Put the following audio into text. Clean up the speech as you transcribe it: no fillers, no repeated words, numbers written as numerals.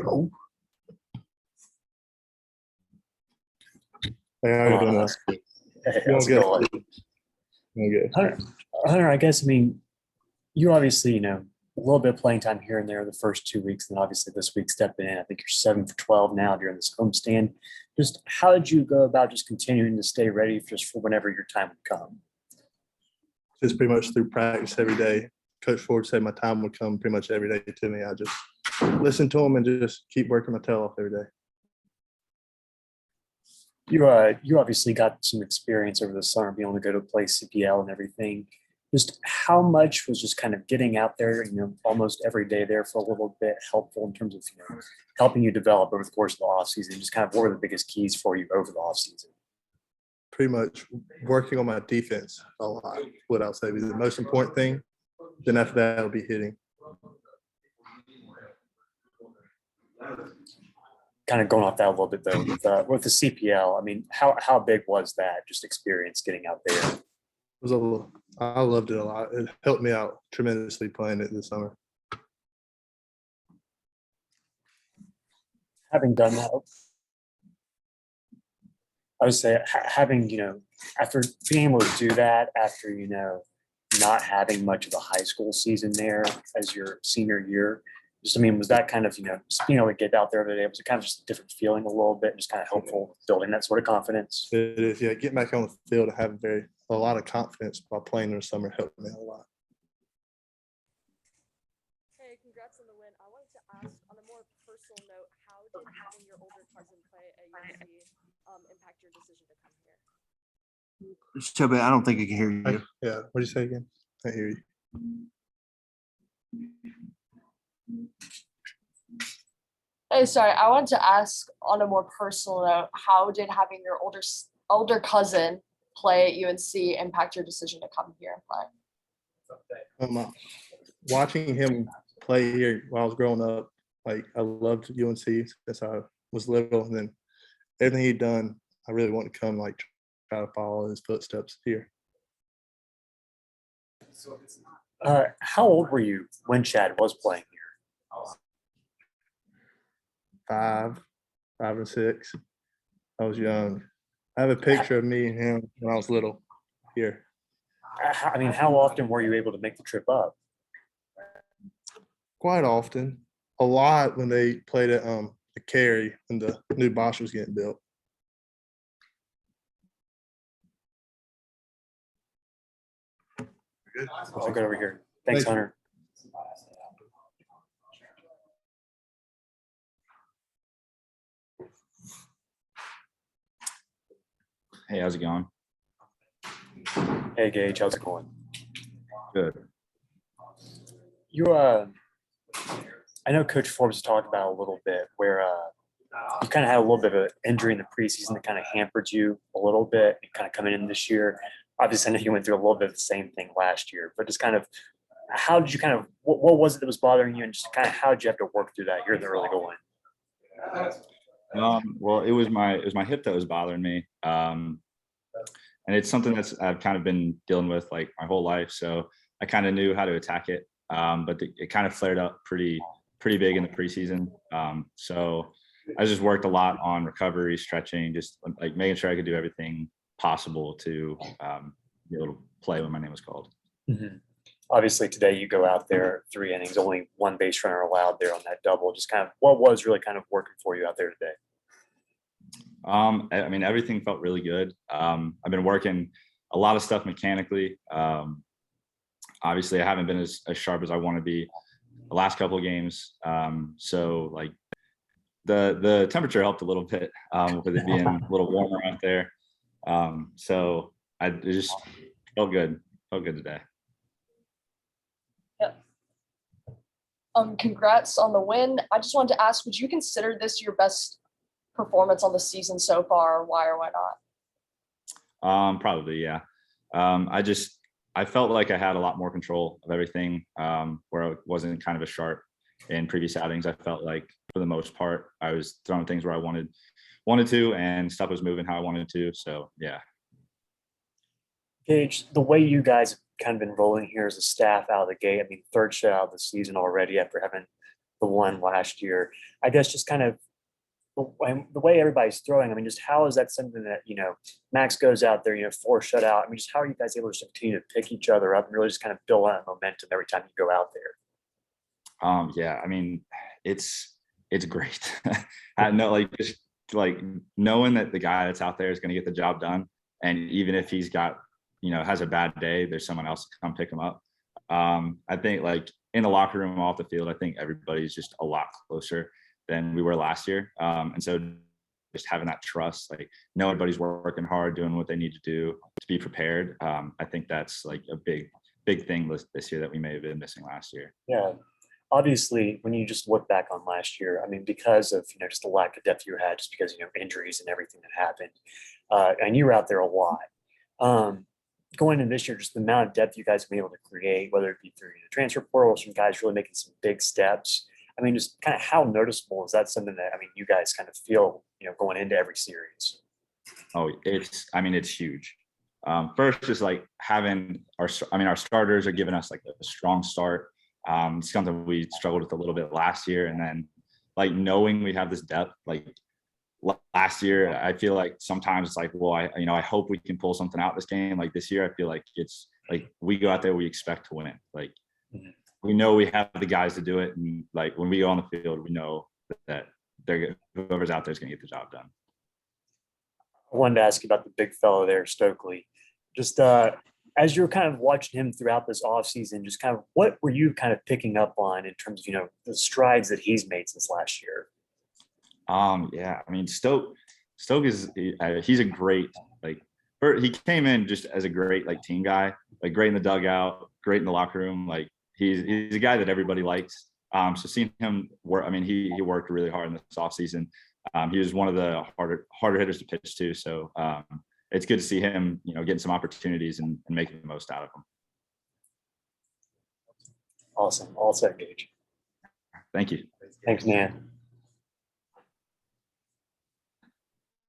Oh. Hey, how you doing? Hey, Doing how's it good. going? Doing good. Hunter, I guess, I mean, you obviously, a little bit of playing time here and there the first 2 weeks, and obviously this week stepping in. I think you're 7 for 12 now during this homestand. Just how did you go about just continuing to stay ready just for whenever your time would come? Just pretty much through practice every day. Coach Ford said my time would come pretty much every day to me. I just listen to him and just keep working my tail off every day. You obviously got some experience over the summer, being able to go to play CPL and everything. Just how much was just kind of getting out there, almost every day there for a little bit helpful in terms of, helping you develop over the course of the off season? Just kind of what were the biggest keys for you over the off season? Pretty much working on my defense a lot, what I'll say is the most important thing. Then after that, it'll be hitting. Kind of going off that a little bit though, with the CPL, I mean, how big was that just experience getting out there? I loved it a lot. It helped me out tremendously playing it this summer. Having done that, I would say having, after being able to do that, after, not having much of a high school season there as your senior year, just, I mean, was that kind of, just being able to get out there every day, was it kind of just a different feeling a little bit, just kind of helpful building that sort of confidence? It is, yeah. Getting back on the field and having a lot of confidence while playing in the summer helped me a lot. Hey, congrats on the win. I wanted to ask, on a more personal note, how did having your older cousin play at UNC impact your decision to come here? So, but I don't think I can hear you. Yeah. What did you say again? I hear you. Hey, sorry. I wanted to ask, on a more personal note, how did having your older cousin play at UNC impact your decision to come here and play? Watching him play here while I was growing up, like I loved UNC since I was little, and then everything he'd done, I really want to come like try to follow his footsteps here. How old were you when Chad was playing here? 5 or 6. I was young. I have a picture of me and him when I was little here. I mean, how often were you able to make the trip up? Quite often. A lot when they played at the Cary when the new Bosch was getting built. Good. I'll go over here. Thanks, Hunter. Hey, how's it going? Hey, Gage, how's it going? Good. I know Coach Forbes talked about a little bit where you kind of had a little bit of an injury in the preseason that kind of hampered you a little bit and kind of coming in this year. Obviously, I know you went through a little bit of the same thing last year, but just kind of how did you kind of what was it that was bothering you, and just kind of how did you have to work through that here in the early going? Well, it was my hip that was bothering me, and it's something that's I've kind of been dealing with like my whole life. So I kind of knew how to attack it, but it kind of flared up pretty big in the preseason. So I just worked a lot on recovery, stretching, just like making sure I could do everything possible to be able to play when my name was called. Mm-hmm. Obviously, today you go out there 3 innings, only 1 base runner allowed there on that double. Just kind of what was really kind of working for you out there today? I mean, everything felt really good. I've been working a lot of stuff mechanically. Obviously, I haven't been as sharp as I want to be the last couple of games. So like the temperature helped a little bit with it being a little warmer out there. So it just felt good. Felt good today. Yeah. Congrats on the win. I just wanted to ask, would you consider this your best performance on the season so far? Why or why not? Probably, yeah. I felt like I had a lot more control of everything, where I wasn't kind of as sharp in previous outings. I felt like for the most part, I was throwing things where I wanted to, and stuff was moving how I wanted to. So yeah. Gage, the way you guys have kind of been rolling here as a staff out of the gate, I mean, 3rd shutout of the season already after having the one last year. I guess just kind of the way everybody's throwing, I mean, just how is that something that, Max goes out there, 4 shutout. I mean, just how are you guys able to continue to pick each other up and really just kind of build on momentum every time you go out there? Yeah, I mean, it's great. I know, like, just like knowing that the guy that's out there is going to get the job done. And even if he's got, has a bad day, there's someone else to come pick him up. I think, like, in the locker room, off the field, I think everybody's just a lot closer than we were last year. And so just having that trust, like, know everybody's working hard, doing what they need to do to be prepared. I think that's like a big thing this year that we may have been missing last year. Yeah. Obviously, when you just look back on last year, I mean, because of, just the lack of depth you had, just because, injuries and everything that happened, and you were out there a lot. Going into this year, just the amount of depth you guys have been able to create, whether it be through the transfer portal or some guys really making some big steps. I mean, just kind of how noticeable is that something that, you guys kind of feel, going into every series? Oh, it's huge. First, just like having our starters are giving us like a strong start. Something we struggled with a little bit last year. And then, like, knowing we have this depth, like last year, I feel like sometimes it's like, well, I hope we can pull something out this game. Like this year, I feel like it's like we go out there, we expect to win. Like, we know we have the guys to do it. And like when we go on the field, we know that whoever's out there is going to get the job done. I wanted to ask you about the big fellow there, Stokely. Just as you're kind of watching him throughout this offseason, just kind of what were you kind of picking up on in terms of, the strides that he's made since last year? Yeah, I mean, Stoke is he's a great, like, he came in just as a great, like, team guy, like great in the dugout, great in the locker room. Like he's a guy that everybody likes. So seeing him work, I mean, he worked really hard in this offseason. He was one of the harder hitters to pitch to. So it's good to see him, getting some opportunities and making the most out of them. Awesome. All set, Gage. Thank you. Thanks, man.